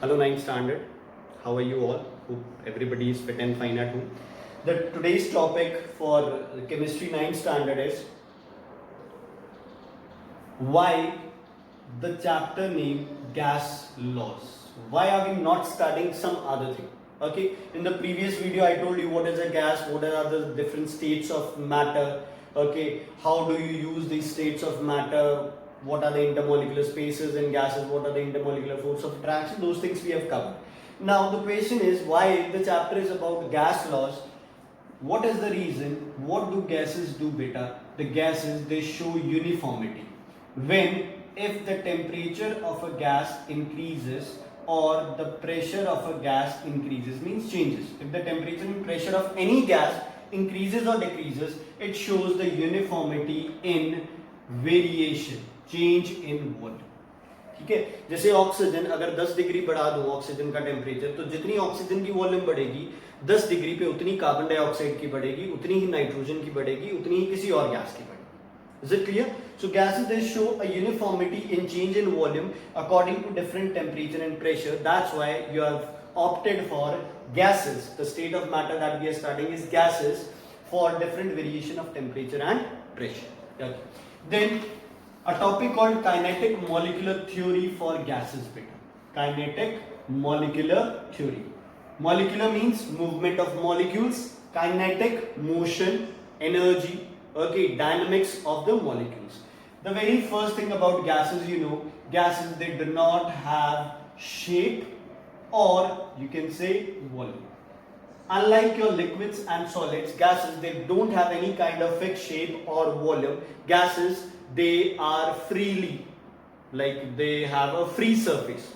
Hello, ninth standard. How are you all? Hope everybody is fit and fine at home. Today's topic for chemistry ninth standard is why the chapter name gas laws. Why are we not studying some other thing? Okay, in the previous video I told you what is a gas, what are the different states of matter. Okay, how do you use these states of matter, what are the intermolecular spaces in gases, what are the intermolecular force of attraction, those things we have covered. Now the question is why the chapter is about gas laws. What is the reason? What do gases do, beta? The gases, they show uniformity. When, if the temperature of a gas increases or the pressure of a gas increases, means changes. If the temperature and pressure of any gas increases or decreases, it shows the uniformity in variation, change in volume. ठीक है, जैसे oxygen अगर 10 degree बढ़ा दो oxygen का temperature, तो जितनी oxygen की वॉल्यूम बढ़ेगी 10 डिग्री पे उतनी कार्बन डाइऑक्साइड की बढ़ेगी, उतनी ही नाइट्रोजन की बढ़ेगी, उतनी ही किसी और गैस की बढ़ेगी. Is it clear? So gases, they show a uniformity in change in volume according to different temperature and pressure. That's why you have opted for gases. The state of matter that we are studying is gases for different variation of temperature and pressure. Okay. Then a topic called kinetic molecular theory for gases, beta. Kinetic molecular theory. Molecular means movement of molecules. Kinetic, motion, energy. Okay, dynamics of the molecules. The very first thing about gases, gases, they do not have shape or you can say volume. Unlike your liquids and solids, gases, they don't have any kind of fixed shape or volume. Gases, they are freely, like they have a free surface.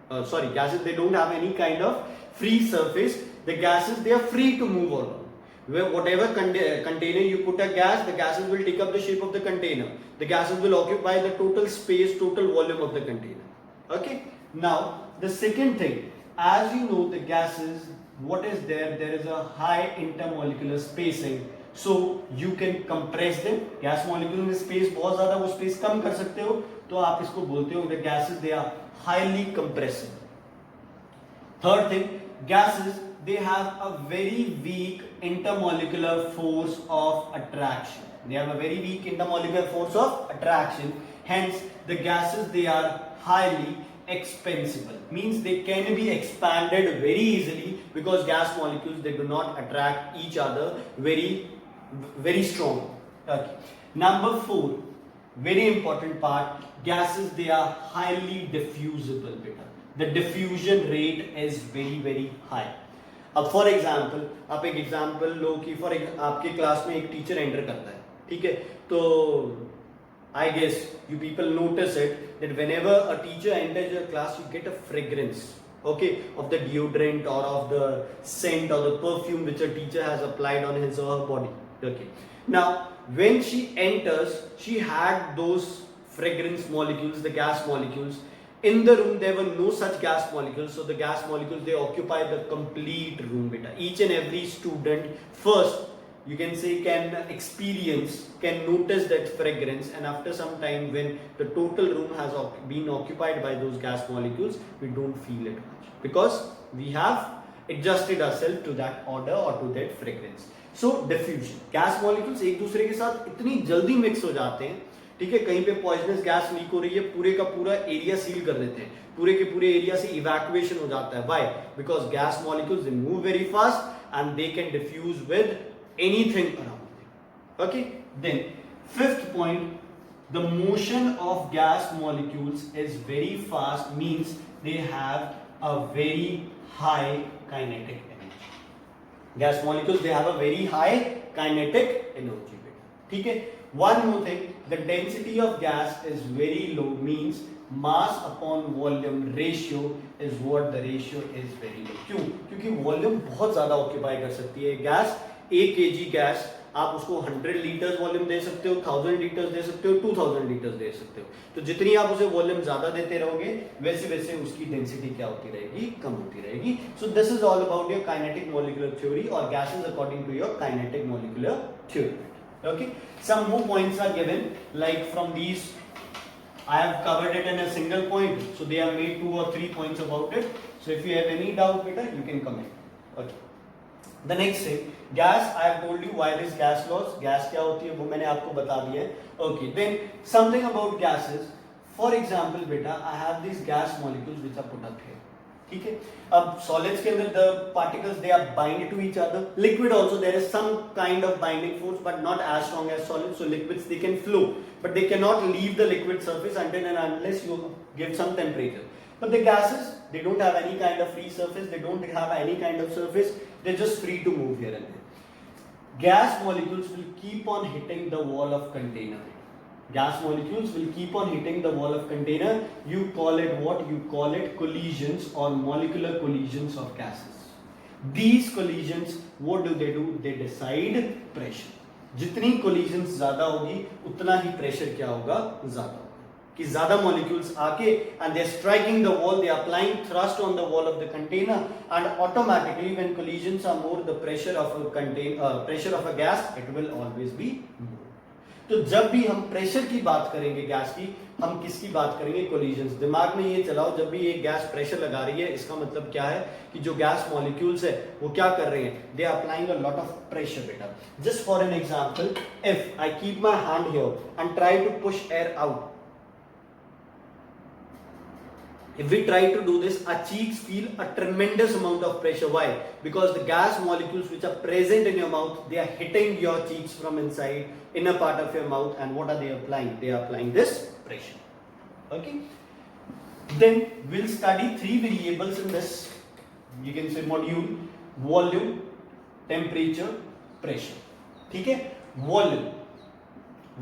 Gases, they don't have any kind of free surface. The gases, they are free to move around. Whatever container you put a gas, the gases will take up the shape of the container. The gases will occupy the total space, total volume of the container. Okay. Now, the second thing, as you know, the gases, what is there? There is a high intermolecular spacing. So you can compress them. Gas molecule में space बहुत ज़्यादा, वो space कम कर सकते हो, तो आप इसको बोलते हो the gases, they are highly compressible. Third thing, gases, they have a very weak intermolecular force of attraction. They have a very weak intermolecular force of attraction. Hence, the gases, they are highly expansible. Means they can be expanded very easily because gas molecules, they do not attract each other very strong. Okay. Number 4, very important part, gases, they are highly diffusible. The diffusion rate is very high. अब for example आप एक example लो कि आपके class में एक teacher enter करता है, ठीक है, तो I guess you people notice it that whenever a teacher enters your class you get a fragrance, okay, of the deodorant or of the scent or the perfume which a teacher has applied on his or her body. Okay, now when she enters, she had those fragrance molecules, the gas molecules. In the room, there were no such gas molecules. So the gas molecules, they occupy the complete room, beta. Each and every student first, you can say, can notice that fragrance, and after some time, when the total room has been occupied by those gas molecules, we don't feel it much because we have adjusted ourselves to that odor or to that fragrance. So diffusion, gas molecules एक दूसरे के साथ इतनी जल्दी mix हो जाते हैं, ठीक है, कहीं पे पॉइजनस गैस लीक हो रही है, पूरे का पूरा एरिया सील कर देते हैं, पूरे के पूरे एरिया से इवैक्यूएशन हो जाता है. Why? Because gas molecules they move very fast and they can diffuse with anything around. Okay, then fifth point, the motion of gas molecules is very fast, means they have a very high kinetic energy. Gas molecules, they have a very high kinetic energy. ठीक है. One more thing, the density of gas is very low, means mass upon volume ratio is what the ratio is very low. क्यों? क्योंकि volume बहुत ज्यादा occupy कर सकती है gas. 1 kg gas आप उसको 100 लीटर्स वॉल्यूम दे सकते हो, 1000 लीटर्स दे सकते हो, 2000 लीटर्स दे सकते हो. तो जितनी आप उसे वॉल्यूम ज्यादा देते रहोगे वैसे वैसे उसकी डेंसिटी क्या होती रहेगी? कम होती रहेगी. So this is all about your kinetic molecular theory और gases according to your kinetic molecular theory. Okay, some more points are given, like from these I have covered it in a single point, so they have made 2 or 3 points about it. So if you have any doubt, beta, you can comment. Okay. The next thing, gas. I have told you why this gas laws. Gas क्या होती है वो मैंने आपको बता दिया है. Okay. Then something about gases. For example, beta, I have these gas molecules which are put up here. ठीक है. अब solids के अंदर the particles they are bind to each other. Liquid also there is some kind of binding force, but not as strong as solids. So liquids they can flow, but they cannot leave the liquid surface until and unless you give some temperature. But the gases, they don't have any kind of free surface. They don't have any kind of surface. They're just free to move here and there. Gas molecules will keep on hitting the wall of container. Gas molecules will keep on hitting the wall of container. You call it what? You call it collisions or molecular collisions of gases. These collisions, what do? They decide pressure. जितनी collisions ज़्यादा होगी, उतना ही pressure क्या होगा? ज़्यादा होगा. कि ज़्यादा molecules आके and they are striking the wall, they are applying thrust on the wall of the container, and automatically when collisions are more, the pressure of a gas, it will always be more. तो जब भी हम pressure की बात करेंगे gas की, हम किसकी बात करेंगे? कोलिजन्स. दिमाग में ये चलाओ, जब भी ये गैस प्रेशर लगा रही है, इसका मतलब क्या है कि जो गैस मॉलिक्यूल्स है वो क्या कर रहे हैं? They are applying a lot of pressure बेटा. Just for an example, if I keep my hand here and try to push air out, if we try to do this, our cheeks feel a tremendous amount of pressure. Why? Because the gas molecules which are present in your mouth, they are hitting your cheeks from inside, inner part of your mouth, and what are they applying? They are applying this pressure. Okay. Then we'll study 3 variables in this, you can say module: volume, temperature, pressure. ठीक है?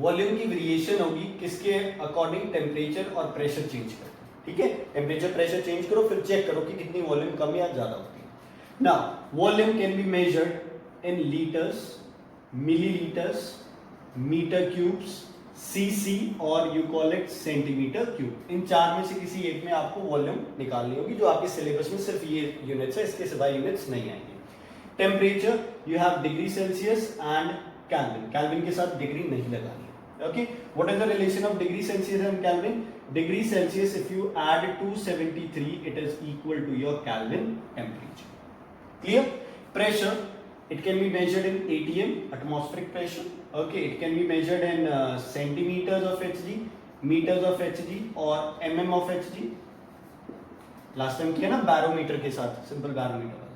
Volume की variation होगी किसके according? Temperature और pressure change करके. ठीक है. Temperature pressure change करो, फिर चेक करो कि कितनी वॉल्यूम कम या ज्यादा होती है. Now volume can be measured in litres, millilitres, metre cubes, CC और you call it centimetre cube. इन 4 में से किसी एक में आपको वॉल्यूम निकालनी होगी, जो आपके सिलेबस में सिर्फ ये यूनिट्स है, इसके सिवाय यूनिट्स नहीं आएंगे. Temperature you have degree Celsius and kelvin. Kelvin के साथ डिग्री नहीं लगानी. Okay, what is the relation of degree Celsius and Kelvin? Degree Celsius, if you add 273, it is equal to your Kelvin temperature. Clear? Pressure, it can be measured in ATM, atmospheric pressure. Okay, it can be measured in centimeters of Hg, meters of Hg, or mm of Hg. Last time किया ना barometer के साथ, simple barometer.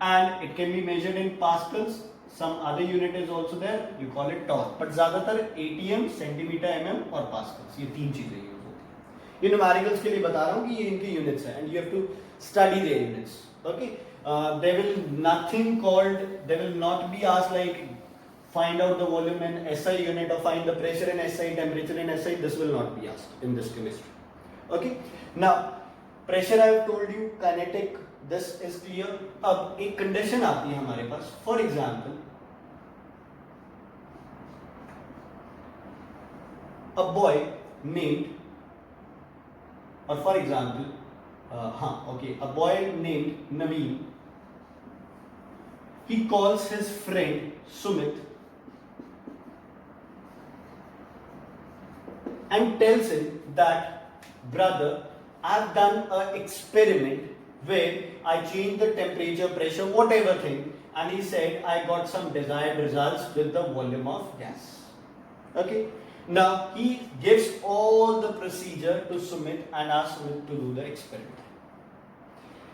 And it can be measured in pascals. Some other unit is also there, you call it torque, but ज़्यादातर ATM, centimetre, mm और Pascal's, ये 3 चीजें use होती हैं. ये न्यूमेरिकल्स के लिए बता रहा हूँ कि ये इनके यूनिट्स हैं, and you have to study their units. Okay, there will not be asked like find out the volume in SI unit or find the pressure in SI, temperature in SI. This will not be asked in this chemistry. Okay, now pressure I have told you, kinetic, this is clear. अब एक condition आती है हमारे पास. For example, a boy named, or for example, a boy named Naveen, he calls his friend Sumit and tells him that, brother, I've done an experiment where I changed the temperature, pressure, whatever thing, and he said I got some desired results with the volume of gas. Okay. Now he gives all the procedure to Sumit and asks Sumit to do the experiment.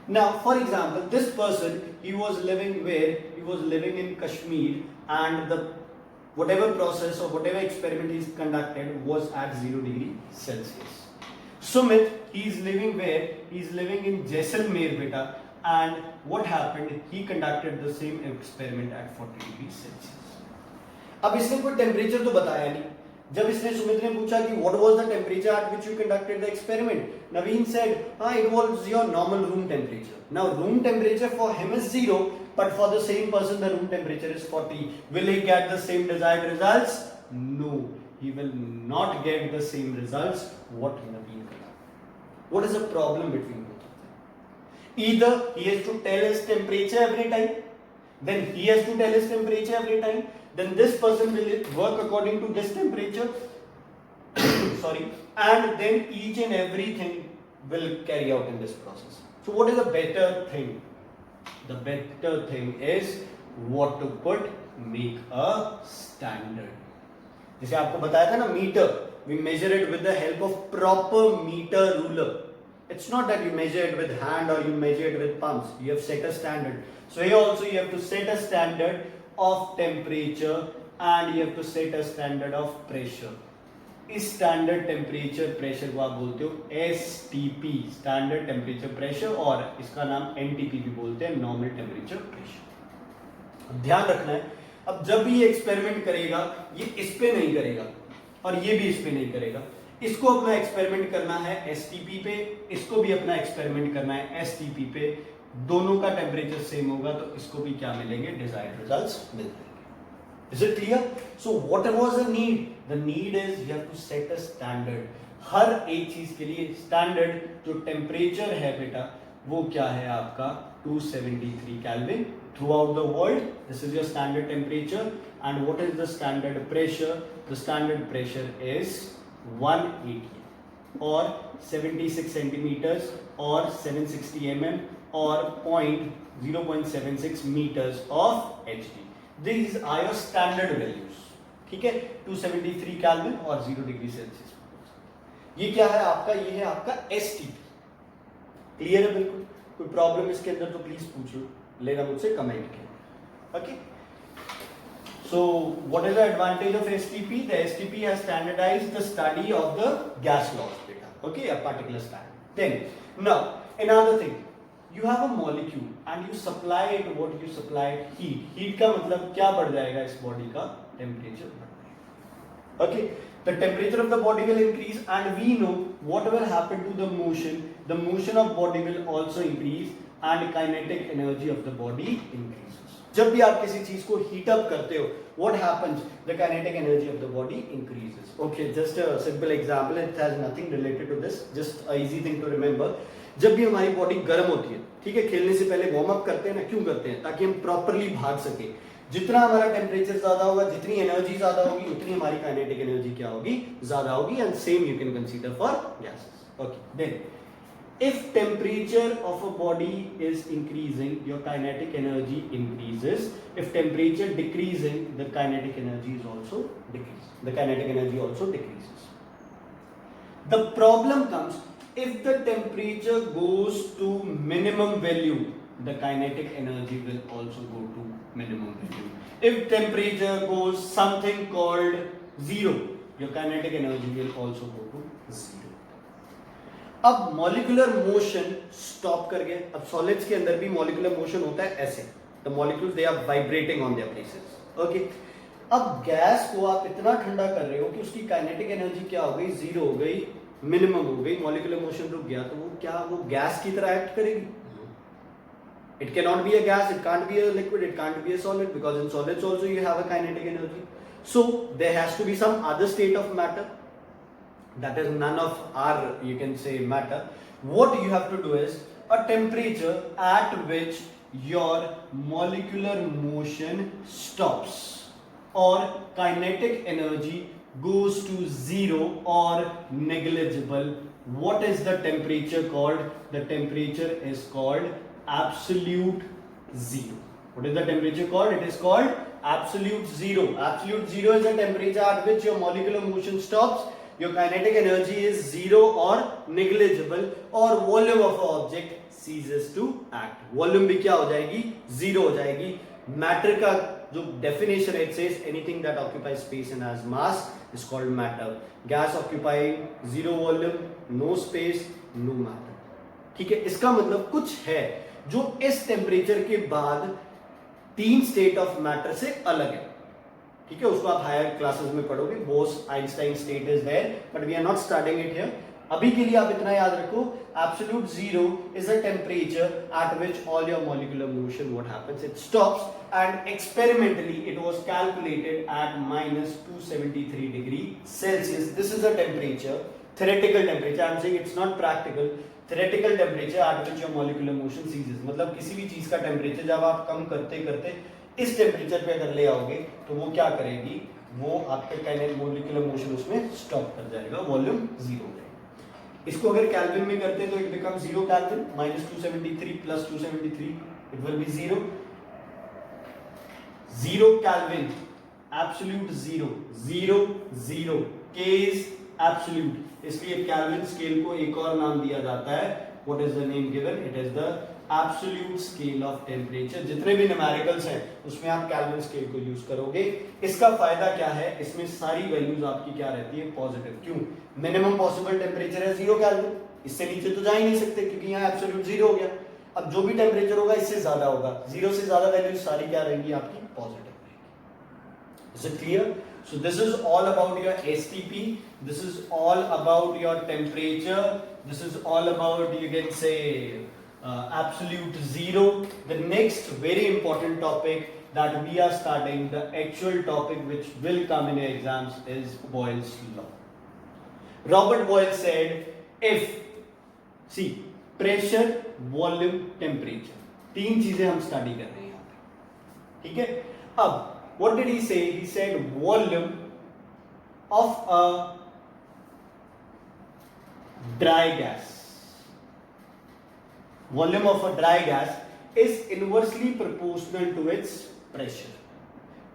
Now, for example, this person, he was living where? He was living in Kashmir, and the whatever process or whatever experiment he's conducted was at 0 degree Celsius. Sumit, he is living where? He is living in Jaisalmer, beta, and what happened? He conducted the same experiment at 40 degrees Celsius. अब इसने कोई temperature तो बताया नहीं. जब इसने सुमित ने पूछा कि what was the temperature at which you conducted the experiment, Naveen said, it was your normal room temperature. Now room temperature for him is 0, but for the same person the room temperature is 40. Will he get the same desired results? No, he will not get the same results what Naveen got. What is the problem between both of them? Either he has to tell his temperature every time, then he has to tell his temperature every time, then this person will work according to this temperature sorry, and then each and everything will carry out in this process. So what is the better thing? The better thing is what to put, make a standard. जैसे आपको बताया था ना metre, we measure it with the help of proper meter ruler. It's not that you measure it with hand or you measure it with pumps. You have set a standard. So here also you have to set a standard of temperature and you have to set a standard of pressure. इस standard temperature pressure को आप बोलते हो STP, standard temperature pressure, और इसका नाम NTP भी बोलते हैं, नॉर्मल टेम्परेचर प्रेशर. ध्यान रखना है, अब जब भी ये एक्सपेरिमेंट करेगा ये इस पे नहीं करेगा और ये भी इस पे नहीं करेगा. इसको अपना एक्सपेरिमेंट करना है STP पे, इसको भी अपना एक्सपेरिमेंट करना है STP पे. दोनों का टेम्परेचर सेम होगा तो इसको भी क्या मिलेंगे, डिजायर्ड रिजल्ट्स मिल जाएंगे. Is it clear? So what was the need? The need is you have to set a standard. हर एक चीज के लिए स्टैंडर्ड जो टेम्परेचर है बेटा वो क्या है आपका 273 Kelvin throughout the world. This is your standard temperature. And what is the standard pressure? The standard pressure is 180 or 76 centimeters or 760 mm or 0.76 meters of Hg. These are your standard values. ठीक है, 273 Kelvin और 0 degree Celsius. ये क्या है आपका, ये है आपका STP. क्लियर है बिल्कुल? कोई प्रॉब्लम इसके अंदर तो प्लीज पूछ लो, लेना मुझसे कमेंट किया. Okay, so what is the advantage of STP? The STP has standardized the study of the gas laws बेटा. Okay, a particular standard. Then now another thing, you have a molecule and you supply it, what you supply it, heat. Heat का मतलब क्या बढ़ जाएगा, इस body का temperature बढ़ जाएगा. Okay, the temperature of the body will increase and we know what will happen to the motion of body will also increase and kinetic energy of the body increases. जब भी आप किसी चीज को heat up करते हो, what happens? The kinetic energy of the body increases. Okay, just a simple example, it has nothing related to this, just a easy thing to remember. जब भी हमारी बॉडी गर्म होती है, ठीक है, खेलने से पहले वार्म अप करते हैं ना, क्यों करते हैं? ताकि हम प्रॉपरली भाग सके. जितना हमारा टेम्परेचर ज्यादा होगा, जितनी एनर्जी ज्यादा होगी, उतनी हमारी काइनेटिक एनर्जी क्या होगी, ज्यादा होगी. And same you can consider for gases. Okay, then if temperature of a body is increasing, your kinetic energy increases. If temperature decreasing, the kinetic energy is also decreases. The kinetic energy also decreases. The problem comes if the temperature goes to minimum value, the kinetic energy will also go to minimum value. If temperature goes something called zero, your kinetic energy will also go to zero. अब molecular motion stop कर गया. अब solids के अंदर भी molecular motion होता है ऐसे, the molecules they are vibrating on their places. Okay, अब गैस को आप इतना ठंडा कर रहे हो कि उसकी काइनेटिक एनर्जी क्या हो गई, जीरो हो गई, मिनिमम हो गई, मॉलिक्यूलर मोशन रुक गया. तो वो क्या, वो गैस की तरह एक्ट करेगी? It can not be a gas, it can't be a liquid, it can't be a solid, because in solids also you have a kinetic energy. So there has to be some other state of matter that is none of our, you can say, matter. What you have to do is a temperature at which your molecular motion stops or kinetic energy goes to zero or negligible. What is the temperature called? The temperature is called absolute zero. What is the temperature called? It is called absolute zero. Absolute zero is the temperature at which your molecular motion stops, your kinetic energy is zero or negligible, or volume of an object ceases to act. Volume भी क्या हो जाएगी, zero हो जाएगी. Matter का जो definition it says anything that occupies space and has mass is called matter. Gas occupying zero volume, no space, no matter. ठीक है, इसका मतलब कुछ है जो इस टेम्परेचर के बाद तीन स्टेट ऑफ मैटर से अलग है. ठीक है, उसको आप हायर क्लासेस में पढ़ोगे. Bose Einstein state is there, but we are not starting it here. अभी के लिए आप इतना याद रखो, absolute zero is a temperature at which all your molecular motion what happens, it stops. And experimentally it was calculated at -273 degree Celsius. This is a temperature, theoretical temperature. I am saying it's not practical. Theoretical temperature at which your molecular motion ceases. मतलब किसी भी चीज का temperature जब आप कम करते करते इस टेम्परेचर पे अगर ले आओगे तो वो क्या करेगी, वो आपके काइनेटिक मोलिकुलर मोशन उसमें स्टॉप कर जाएगा, वॉल्यूम जीरो हो जाएगा। इसको अगर केल्विन में करते हैं तो it become 0 kelvin, -273 plus 273 it will be 0 kelvin, absolute 0 0 0 K is absolute, इसलिए केल्विन स्केल को एक और नाम दिया जाता है, what is the name given, it is the absolute scale of temperature. जितने भी न्यूमेरिकल्स हैं उसमें आप केल्विन स्केल को यूज करोगे। इसका फायदा क्या है, इसमें सारी वैल्यूज आपकी क्या रहती है, पॉजिटिव। क्यों, मिनिमम पॉसिबल टेम्परेचर है 0 केल्विन, इससे नीचे तो जा ही नहीं सकते क्योंकि यहाँ एब्सोल्यूट 0 हो गया। अब जो भी टेम्परेचर होगा इससे ज्यादा होगा, 0 से ज्यादा वैल्यूज सारी क्या रहेंगी आपकी, positive. Is it clear? So this is all about your STP, this is all about your temperature, this is all about, you can say, absolute 0. The next very important topic that we are starting, the actual topic which will come in your exams, is Boyle's law. Robert Boyle said, if, see, pressure, volume, temperature, तीन चीजें हम study कर रहे हैं यहाँ पे, ठीक है। अब what did he say? He said volume of a dry gas. Volume of a dry gas is inversely proportional to its pressure.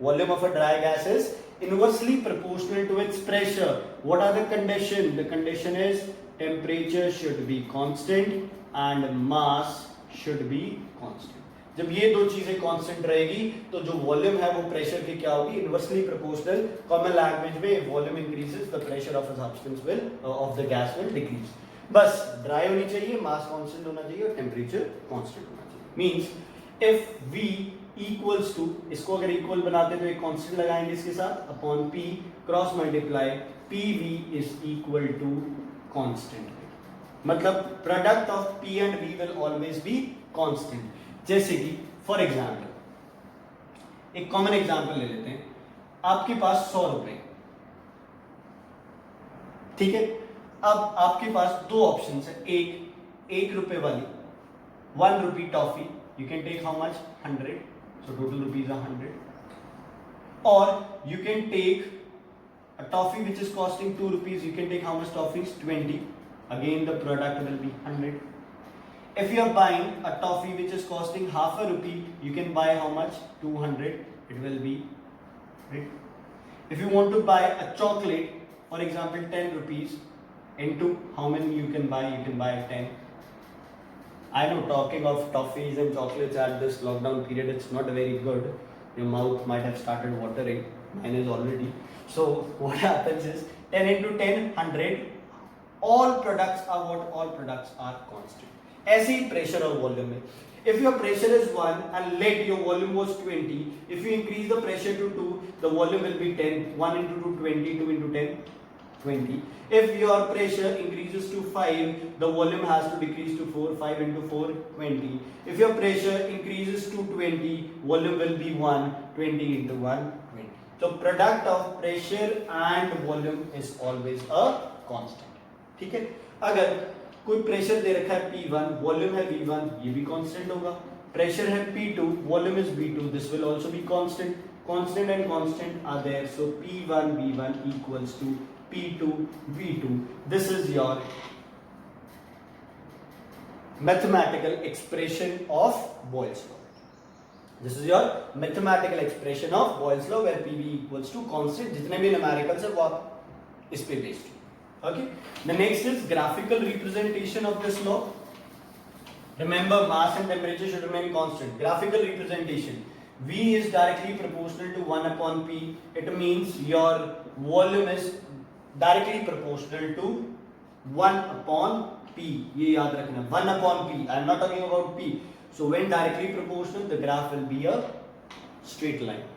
Volume of a dry gas is inversely proportional to its pressure. What are the conditions? The condition is temperature should be constant and mass should be constant. जब ये दो चीजें constant रहेगी तो जो volume है वो pressure की क्या होगी, इनवर्सली प्रोपोर्शनल। कॉमन लैंग्वेज में volume increases, the pressure of a substance will of the gas will decrease. बस ड्राई होनी चाहिए, मास कांस्टेंट होना चाहिए और टेम्परेचर कांस्टेंट होना चाहिए। Means if V equals to, इसको अगर इक्वल बनाते तो एक कांस्टेंट लगाएंगे इसके साथ, upon P cross multiply PV is equal to constant, मतलब product of P and V will always be constant. जैसे कि फॉर एग्जाम्पल, एक कॉमन एग्जाम्पल ले लेते हैं, आपके पास 100 रुपए, ठीक है। अब आपके पास दो ऑप्शन है, एक रुपए वाली 1 rupee toffee, you can take how much, 100, so total rupees are 100, और you can take a toffee which is costing 2 rupees, you can take how much toffees, 20, again the product will be 100. If you are buying a toffee which is costing half a rupee, you can buy how much, 200, it will be, right? If you want to buy a chocolate, for example 10 rupees, into how many you can buy, you can buy 10. I know talking of toffees and chocolates at this lockdown period, it's not very good, your mouth might have started watering, mine is already. So what happens is 10 into 10, 100, all products are what, all products are constant. ऐसे ही pressure और volume में, if your pressure is 1 and let your volume was 20, if you increase the pressure to 2, the volume will be 10, 1 into 2, 20, 2 into 10, 20. If your pressure increases to 5, the volume has to decrease to 4, 5 into 4, 20. If your pressure increases to 20, volume will be 1, 20 into 1, 20. So product of pressure and volume is always a constant. ठीक है, अगर कोई pressure दे रखा है P1, volume है V1, ये भी constant होगा। प्रेशर है P2, volume is V2, this will also be constant. Constant and constant are there, so P1 V1 equals to P2 V2। This is your mathematical expression of Boyle's law. This is your mathematical expression of Boyle's law where PV equals to constant. जितने भी numericals है वो आप इस पे based. Okay, the next is graphical representation of this law. Remember, mass and temperature should remain constant. Graphical representation, V is directly proportional to 1 upon P. It means your volume is directly proportional to 1 upon P. ये याद रखना, 1 upon P. I am not talking about P. So when directly proportional, the graph will be a straight line.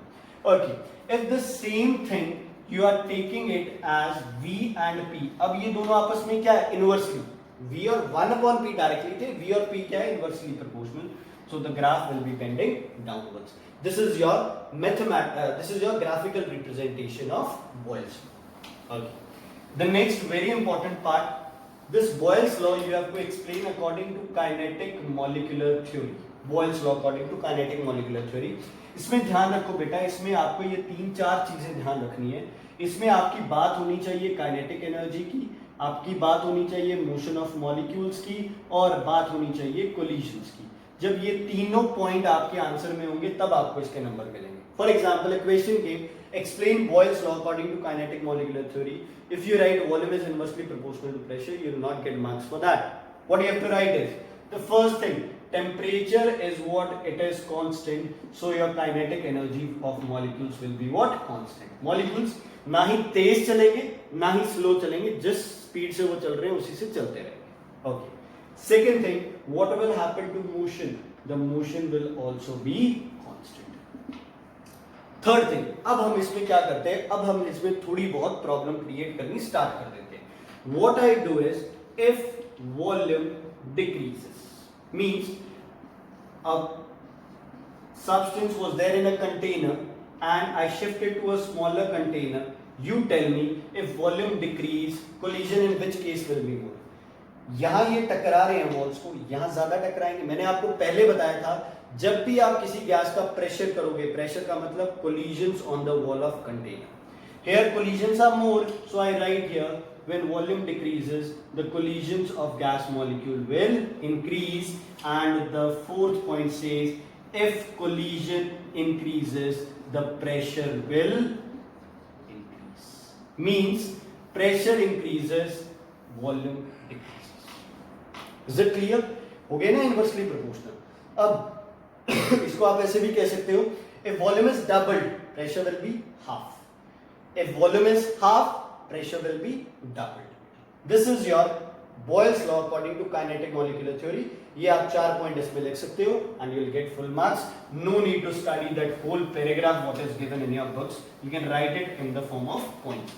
Okay, if the same thing you are taking it as V and P, अब ये दोनों आपस में क्या है, inversely, V और 1 upon P directly थे, V और P क्या है, inversely proportional, so the graph will be bending downwards. This is your this is your graphical representation of Boyle's law. Okay, the next very important part, this Boyle's law you have to explain according to kinetic molecular theory. Boyle's law according to kinetic molecular theory. इसमें ध्यान रखो बेटा, इसमें आपको ये 3-4 चीजें ध्यान रखनी है। इसमें आपकी बात होनी चाहिए काइनेटिक एनर्जी की, आपकी बात होनी चाहिए मोशन ऑफ मॉलिक्यूल्स की, और बात होनी चाहिए कोलिजन्स की। जब ये तीनों पॉइंट आपके आंसर में होंगे तब आपको इसके नंबर मिलेंगे। फॉर एग्जाम्पल क्वेश्चन के explain Boyle's law according to kinetic molecular theory. If you write volume is inversely proportional to pressure, you will not get marks for that. What you have to write is the first thing, temperature is what it is constant, so your kinetic energy of molecules will be what? Constant. Molecules ना ही तेज चलेंगे ना ही slow चलेंगे, जिस speed से वो चल रहे हैं उसी से चलते रहेंगे। Okay, second thing, what will happen to motion? The motion will also be constant. Third thing, अब हम इसमें क्या करते हैं, अब हम इसमें थोड़ी बहुत प्रॉब्लम क्रिएट करनी स्टार्ट कर देते हैं। What I do is, if volume decreases means अब substance was there in a container and I shifted to a smaller container. You tell me if volume decrease, collision in which case will be more? यहां ये टकरा रहे हैं walls को, यहां ज्यादा टकराएंगे। मैंने आपको पहले बताया था जब भी आप किसी गैस का प्रेशर करोगे, प्रेशर का मतलब collisions on the wall of container. Here collisions are more, so I write here when volume decreases the collisions of gas molecule will increase, and the fourth point says if collision increases the pressure will increase, means pressure increases volume decreases. Is it clear? हो गया ना inversely proportional. अब इसको आप ऐसे भी कह सकते हो, if volume is doubled pressure will be half, if volume is half pressure will be doubled. This is your Boyle's law according to kinetic molecular theory. ये आप 4 पॉइंट इसमें लिख सकते हो and you will get full marks. No need to study that whole paragraph what is given in your books. You can write it in the form of points.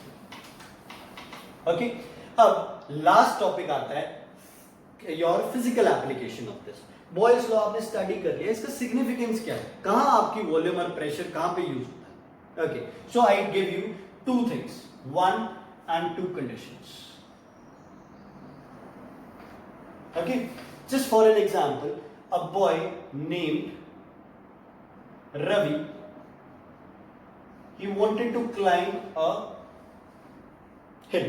Okay. अब last topic आता है your physical application of this. Boyle's law आपने study कर लिया, इसका significance क्या है, कहाँ आपकी वॉल्यूम और प्रेशर कहाँ पे यूज होता है। Okay. So I give you two things. One and two conditions. Okay, just for an example, a boy named Ravi, he wanted to climb a hill.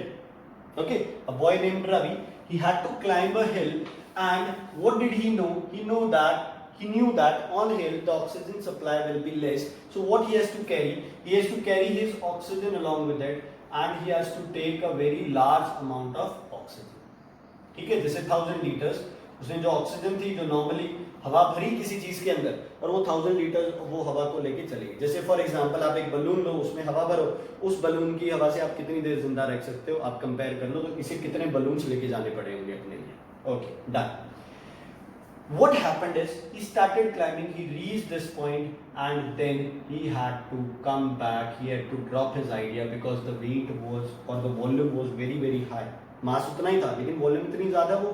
Okay, a boy named Ravi, he had to climb a hill, and what did he know? He knew that on hill the oxygen supply will be less. So what he has to carry? He has to carry his oxygen along with it, and he has to take a very large amount of oxygen. ठीक है, जैसे 1000 litres उसने जो oxygen थी जो normally हवा भरी किसी चीज के अंदर, और वो 1000 लीटर वो हवा को लेके चलेगी। जैसे फॉर एग्जांपल आप एक बलून लो, उसमें हवा भरो, उस बलून की हवा से आप कितनी देर जिंदा रख सकते हो, आप कंपेयर कर लो तो इसे कितने बलून्स लेके जाने पड़े होंगे अपने लिए। Okay, done. What happened is he started climbing, he reached this point, and then he had to come back, he had to drop his idea because the weight was or the volume was very very high. मास उतना ही था लेकिन volume इतनी ज्यादा वो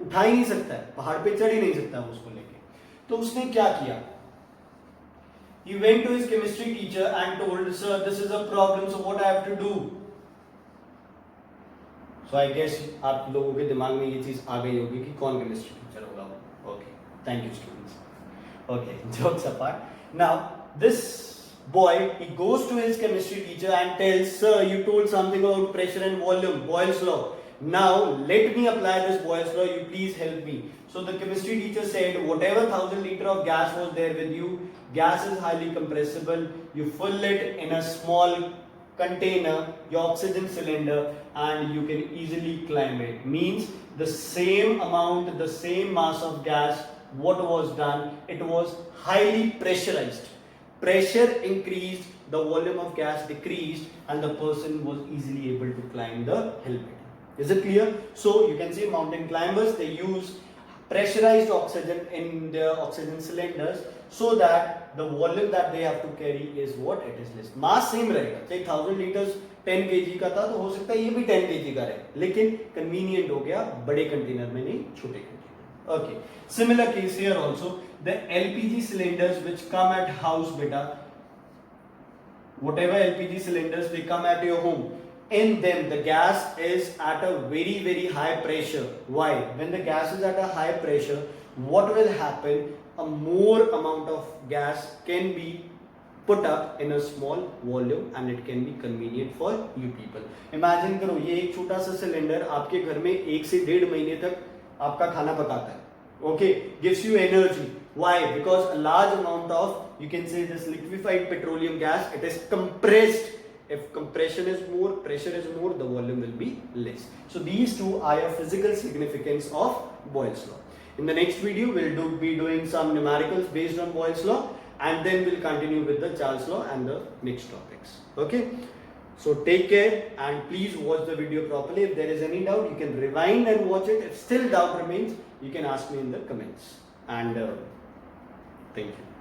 उठा ही नहीं सकता है, पहाड़ पे चढ़ ही नहीं सकता है उसको लेके। तो उसने क्या किया, he went to his chemistry teacher and told, sir this is a problem, so what I have to do? So I guess आप लोगों के दिमाग में ये चीज आ गई होगी कि कौन केमिस्ट्री टीचर होगा वो। Okay, thank you students. Okay, jokes apart. Now this boy, he goes to his chemistry teacher and tells, sir you told something about pressure and volume, Boyle's law. Now let me apply this Boyle's law, you please help me. So the chemistry teacher said, whatever 1000 liter of gas was there with you, gas is highly compressible, you fill it in a small container, your oxygen cylinder, and you can easily climb it. Means the same amount, the same mass of gas, what was done, it was highly pressurized. Pressure increased, the volume of gas decreased, and the person was easily able to climb the hill better. Is it clear? So you can see mountain climbers, they use pressurized oxygen in their oxygen cylinders so that the volume that they have to carry is what it is less. Mass same रहेगा, चाहे 1000 liters 10 kg का था तो हो सकता है ये भी 10 kg का रहे, लेकिन convenient हो गया बड़े कंटेनर में नहीं छोटे container. Okay, similar case here also, the LPG cylinders which come at house beta, whatever LPG cylinders they come at your home, in them the gas is at a very very high pressure. Why? When the gas is at a high pressure, what will happen? A more amount of gas can be put up in a small volume and it can be convenient for you people. Imagine करो ये एक छोटा सा cylinder आपके घर में 1 से 1.5 महीने तक आपका खाना पकाता है. Okay, gives you energy. Why? Because a large amount of, you can say, this liquefied petroleum gas, it is compressed. If compression is more, pressure is more, the volume will be less. So these two are your physical significance of Boyle's law. In the next video, we'll be doing some numericals based on Boyle's law, and then we'll continue with the Charles law and the next topics. Okay? So take care and please watch the video properly. If there is any doubt, you can rewind and watch it. If still doubt remains, you can ask me in the comments. And thank you.